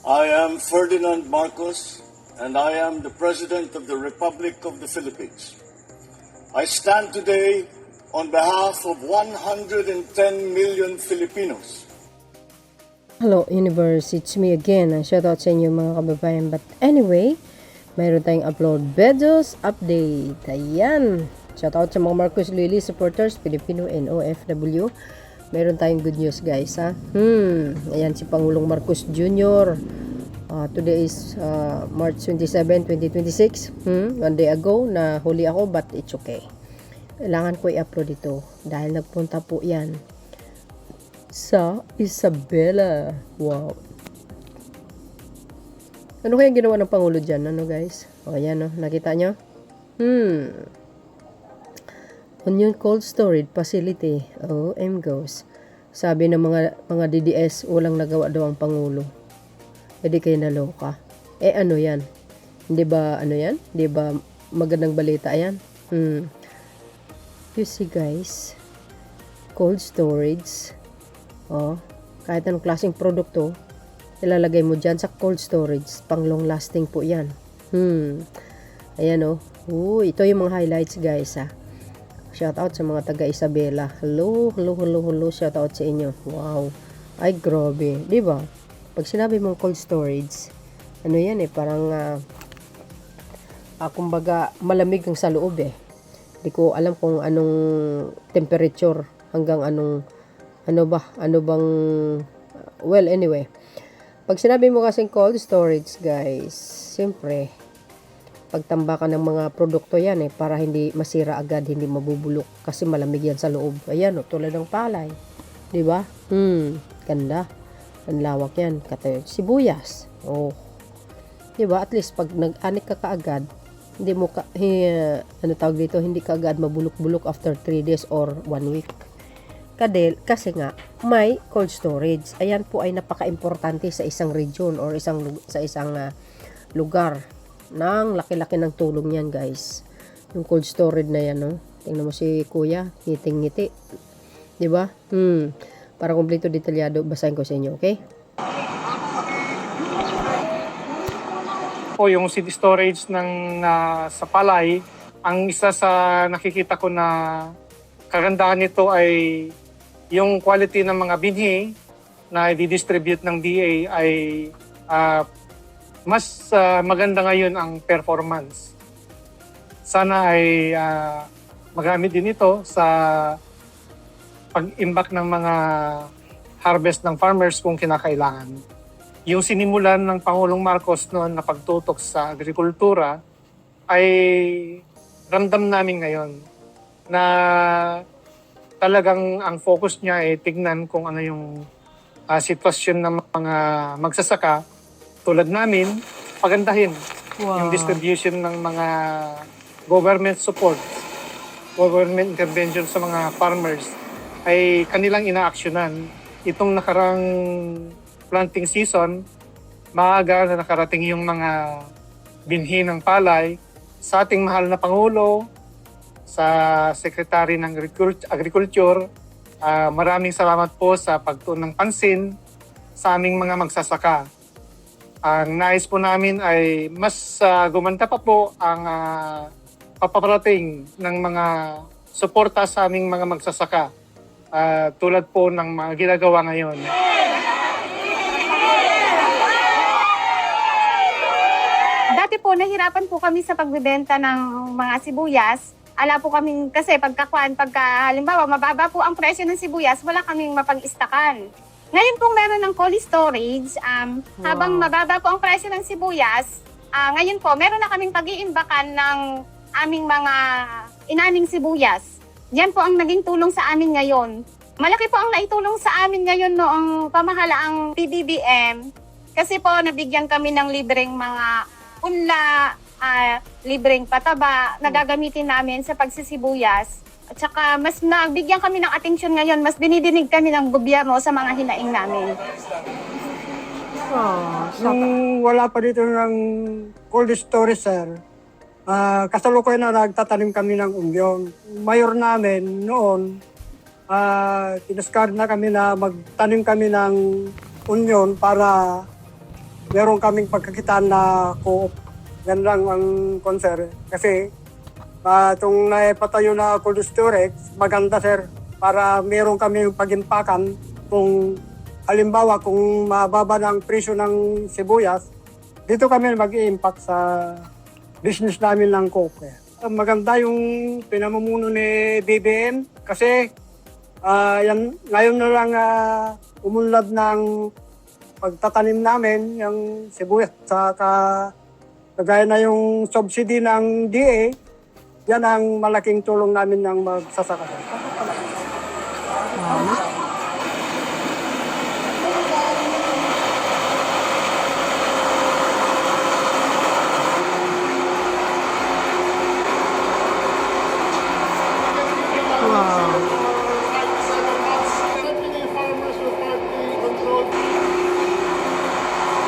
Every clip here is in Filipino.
I am Ferdinand Marcos, and I am the President of the Republic of the Philippines. I stand today on behalf of 110 million Filipinos. Hello Universe, it's me again. Shoutout sa inyo mga kababayan. But anyway, mayroon tayong upload videos update. Ayan. Shoutout sa mga Marcos Lily supporters, Filipino and OFW. Meron tayong good news guys ha. Ayan si Pangulong Marcos Jr. Today is March 27, 2026. One day ago na huli ako but it's okay. Kailangan ko i-upload ito dahil nagpunta po yan sa Isabela. Wow. Ano kaya ginawa ng Pangulo dyan? Ano guys? O ayan o. Nakita nyo? Onion Cold Storage Facility. OM goes. Sabi ng mga DDS, walang nagawa daw ang Pangulo. Hindi kayo naloka. Ano yan? Hindi ba ano yan? Hindi ba magandang balita yan? You see guys. Cold storage. Kahit anong klaseng produkto, ilalagay mo dyan sa cold storage. Pang long lasting po yan. Ayan o. Ito yung mga highlights guys ha. Shout out sa mga taga Isabela. Hello. Shout out sa inyo. Wow. Ay grabe, 'di ba? Pag sinabi mong cold storage, ano 'yan parang kumbaga malamig ang sa loob eh. Hindi ko alam kung anong temperature hanggang ano bang well anyway. Pag sinabi mo kasing cold storage, guys, siyempre pagtambakan ng mga produkto yan para hindi masira agad, hindi mabubulok kasi malamig yan sa loob. Ayan tulad ng palay. 'Di ba? Ganda. Ang lawak yan. Katayo sibuyas. 'Di ba? At least pag nag-anik ka kaagad, hindi mo tawag dito, hindi ka agad mabulok-bulok after 3 days or 1 week. Kasi nga may cold storage. Ayan po ay napaka-importante sa isang region or sa isang lugar. Nang laki-laki ng tulong yan guys. Yung cold storage na yan tingnan mo si kuya, ngiting-ngiti. 'Di ba? Para kumpleto detalyado, basahin ko sa inyo, okay? Yung city storage ng sa Palay, ang isa sa nakikita ko na kagandahan nito ay yung quality ng mga binhi na i-distribute ng DA ay mas maganda ngayon ang performance. Sana ay magamit din ito sa pag-imbak ng mga harvest ng farmers kung kinakailangan. Yung sinimulan ng Pangulong Marcos noon na pagtutok sa agrikultura ay ramdam namin ngayon na talagang ang focus niya ay tignan kung ano yung sitwasyon ng mga magsasaka tulad namin, pagandahin yung distribution ng mga government support, government intervention sa mga farmers ay kanilang inaaksyonan. Itong nakarang planting season, maaga na nakarating yung mga binhi ng palay sa ating mahal na Pangulo, sa Secretary ng Agriculture. Maraming salamat po sa pagtuon ng pansin sa aming mga magsasaka. Ang nais po namin ay mas gumanda pa po ang papaparating ng mga suporta sa aming mga magsasaka tulad po ng mga ginagawa ngayon. Dati po, nahirapan po kami sa pagbebenta ng mga sibuyas. Ala po kami, kasi pagka halimbawa, mababa po ang presyo ng sibuyas, wala kaming mapag-istakan. Ngayon po meron ng cold storage, habang mababa po ang presyo ng sibuyas, ngayon po meron na kaming pag-iimbakan ng aming mga inaning sibuyas. Yan po ang naging tulong sa amin ngayon. Malaki po ang naitulong sa amin ngayon noong pamahalaang PBBM kasi po nabigyan kami ng libreng mga punla, libreng pataba na gagamitin namin sa pagsisibuyas. At saka mas nabigyan kami ng atensyon ngayon, mas dinidinig kami ng gobyerno sa mga hinaing namin. Nung wala pa dito ng cold storage, sir, kasalukuyan na nagtatanim kami ng umyong. Mayor namin noon, tinaskar na kami na magtanim kami ng union para meron kaming pagkakitaan na co-op. Yan lang ang concern. Kasi itong naipatayo na cold storage, maganda sir, para meron kaming pagimpakan kung halimbawa kung mababa ng presyo ng sibuyas, dito kami mag-i-impact sa business namin ng co-op. Maganda yung pinamumuno ni BBM kasi yan, ngayon na lang umunlad ng pagtatanim namin yung sibuyas sa kagaya na yung subsidy ng DA, yan ang malaking tulong namin ng magsasaka.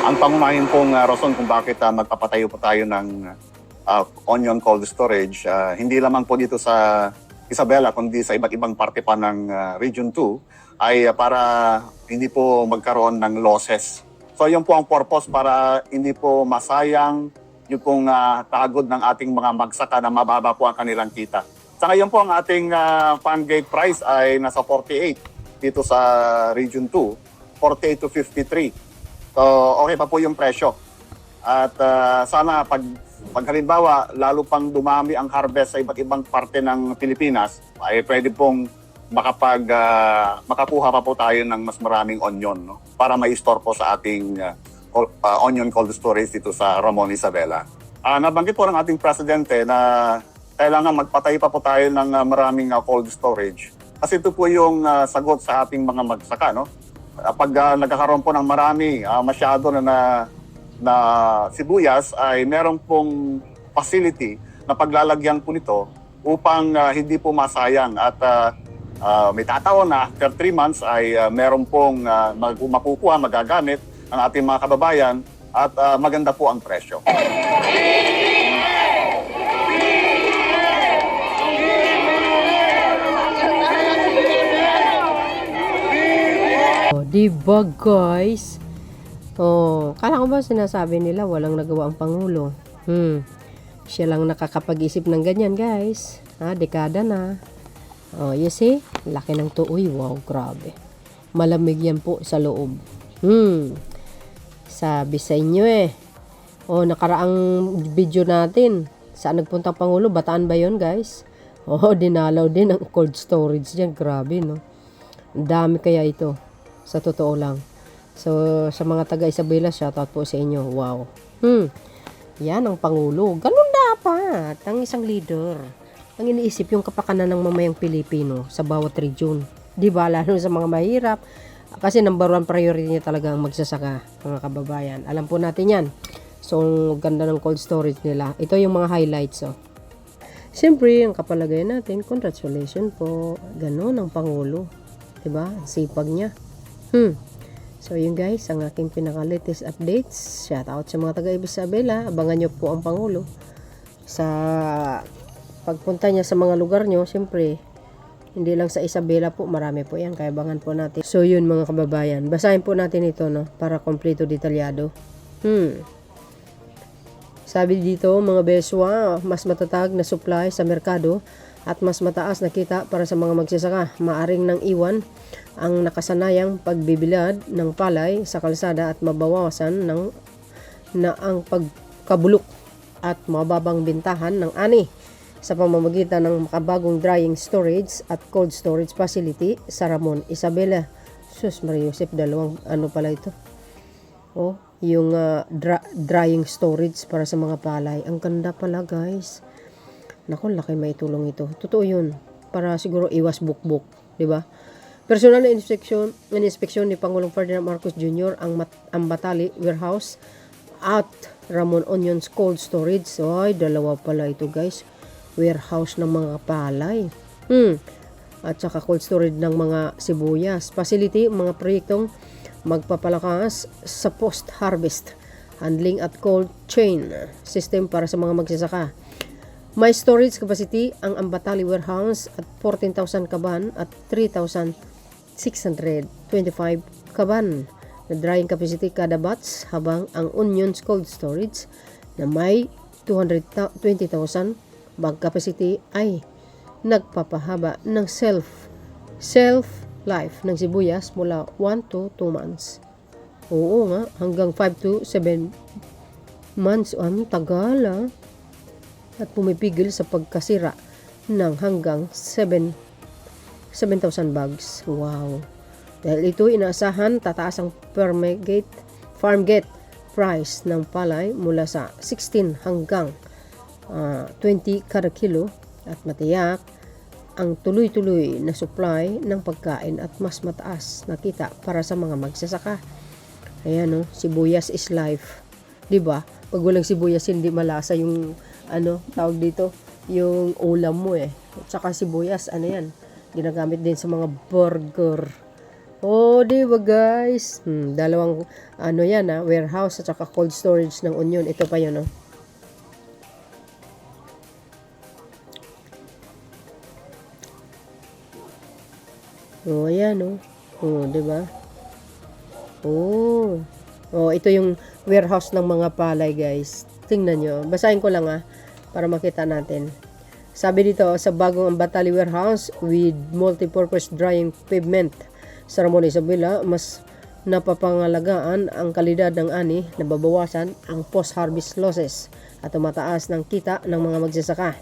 Ang pangunahing pong rason kung bakit magpapatayo po tayo ng onion cold storage, hindi lamang po dito sa Isabela, kundi sa iba't ibang parte pa ng Region 2, ay para hindi po magkaroon ng losses. So yun po ang purpose, para hindi po masayang yung pong tagod ng ating mga magsaka na mababa po ang kanilang kita. Sa ngayon po ang ating farm gate price ay nasa 48 dito sa Region 2, 48 to 53. So, okay pa po yung presyo. At sana pag halimbawa, lalo pang dumami ang harvest sa iba't ibang parte ng Pilipinas, ay pwede pong makakuha pa po tayo ng mas maraming onion, no? Para ma-store po sa ating onion cold storage dito sa Ramon Isabela. Nabanggit po ng ating presidente na kailangan magpatay pa po tayo ng maraming cold storage. Kasi ito po yung sagot sa ating mga magsaka, no? Pag nagkakaroon po ng marami, masyado na sibuyas, ay meron pong facility na paglalagyan po nito upang hindi po masayang. At may tataon na after 3 months ay meron pong makukuha, magagamit ang ating mga kababayan at maganda po ang presyo. Diba guys? Kala ko ba sinasabi nila walang nagawa ang Pangulo? Siya lang nakakapag-isip ng ganyan guys. Dekada na. You see? Laki ng tuoy. Wow, grabe. Malamig yan po sa loob. Sabi sa inyo nakaraang video natin. Saan nagpunta ang Pangulo? Bataan ba yun guys? Dinalaw din ang cold storage dyan. Grabe, no? Dami kaya ito. Sa totoo lang. So, sa mga taga Isabela, shoutout po sa inyo. Wow. Yan ang Pangulo. Ganun dapat. Ang isang leader. Ang iniisip yung kapakanan ng mamayang Pilipino sa bawat region. Di ba? Lalo sa mga mahirap. Kasi number 1 priority niya talaga ang magsasaka, mga kababayan. Alam po natin yan. So, ganda ng cold storage nila. Ito yung mga highlights. Siyempre, ang kapalagay natin, congratulations po. Ganun ang Pangulo. Diba? Sipag niya. So yun guys, ang aking pinaka-latest updates. Shout out sa mga taga-Isabela. Abangan nyo po ang Pangulo sa pagpunta niya sa mga lugar nyo. Siyempre, hindi lang sa Isabela po, marami po yan. Kaya abangan po natin. So yun mga kababayan, basahin po natin ito, no, para kompleto detalyado. Sabi dito, mga beswa, mas matatag na supply sa merkado at mas mataas na kita para sa mga magsasaka. Maaring nang iwan ang nakasanayang pagbibilad ng palay sa kalsada at mabawasan ang pagkabulok at mababang bintahan ng ani sa pamamagitan ng makabagong drying storage at cold storage facility sa Ramon Isabela. Sus Maria Josep, dalawang pala ito. Yung drying storage para sa mga palay. Ang ganda pala guys. Naku, laki maitulong ito. Totoo yun. Para siguro iwas bukbok, di ba? Personal na inspeksyon ni Pangulong Ferdinand Marcos Jr. ang Batali Warehouse at Ramon Onions Cold Storage. Ay, dalawa pala ito guys. Warehouse ng mga palay. At saka cold storage ng mga sibuyas. Facility, mga proyektong magpapalakas sa post-harvest handling at cold chain system para sa mga magsasaka. May storage capacity ang Ambatali Warehouse at 14,000 kaban at 3,625 kaban. na drying capacity kada batch, habang ang onions cold storage na may 220,000 bag capacity ay nagpapahaba ng shelf life ng sibuyas mula 1 to 2 months. Oo nga, hanggang 5 to 7 months. Ang tagal at pumipigil sa pagkasira ng hanggang 7,000 bags. Wow. Dahil ito inaasahan, tataas ang farm gate price ng palay mula sa 16 hanggang 20 kada kilo, at matiyak ang tuloy-tuloy na supply ng pagkain at mas mataas na kita para sa mga magsasaka. Ayan, sibuyas is life. 'Di ba? Pag walang sibuyas, hindi malasa yung tawag dito, yung ulam mo eh. At saka sibuyas, yan, ginagamit din sa mga burger. Di ba guys? Dalawang warehouse at saka cold storage ng onion. Ito pa yun, ayan, di ba? Ito yung warehouse ng mga palay, guys. Tingnan nyo. Basahin ko lang para makita natin. Sabi dito, sa bagong Ambatali warehouse with multi-purpose drying pavement sa Ramon Isabela, mas napapangalagaan ang kalidad ng ani, nababawasan ang post-harvest losses at tumataas ng kita ng mga magsasaka.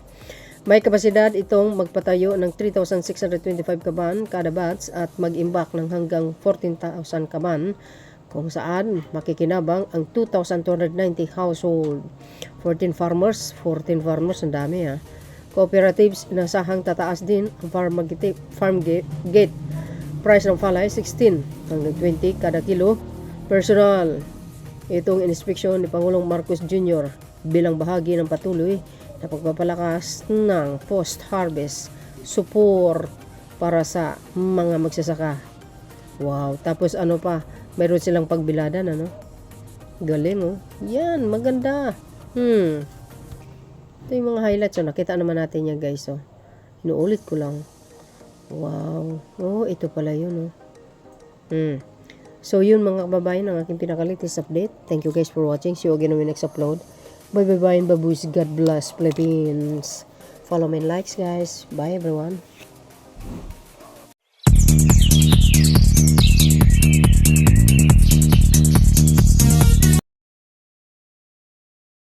May kapasidad itong magpatayo ng 3,625 kaban kada batch at mag-imbak ng hanggang 14,000 kaban, kung saan makikinabang ang 2,290 household. 14 farmers, ang dami Cooperatives, inasahang tataas din ang farm gate price ng palay 16 hanggang 20 kada kilo. Personal, itong inspeksyon ni Pangulong Marcos Jr. bilang bahagi ng patuloy na pagpapalakas ng post-harvest support para sa mga magsasaka. Wow, tapos mayroon silang pagbiladan, galing, yan, maganda. Ito yung mga highlights, nakita naman natin yan, guys, inuulit ko lang. Wow, ito pala yun, So yun mga kababayan, ang aking pinaka-latest update. Thank you guys for watching. See you again on my next upload. Bye bye and babush. God bless Philippines. Follow me and likes, guys. Bye everyone.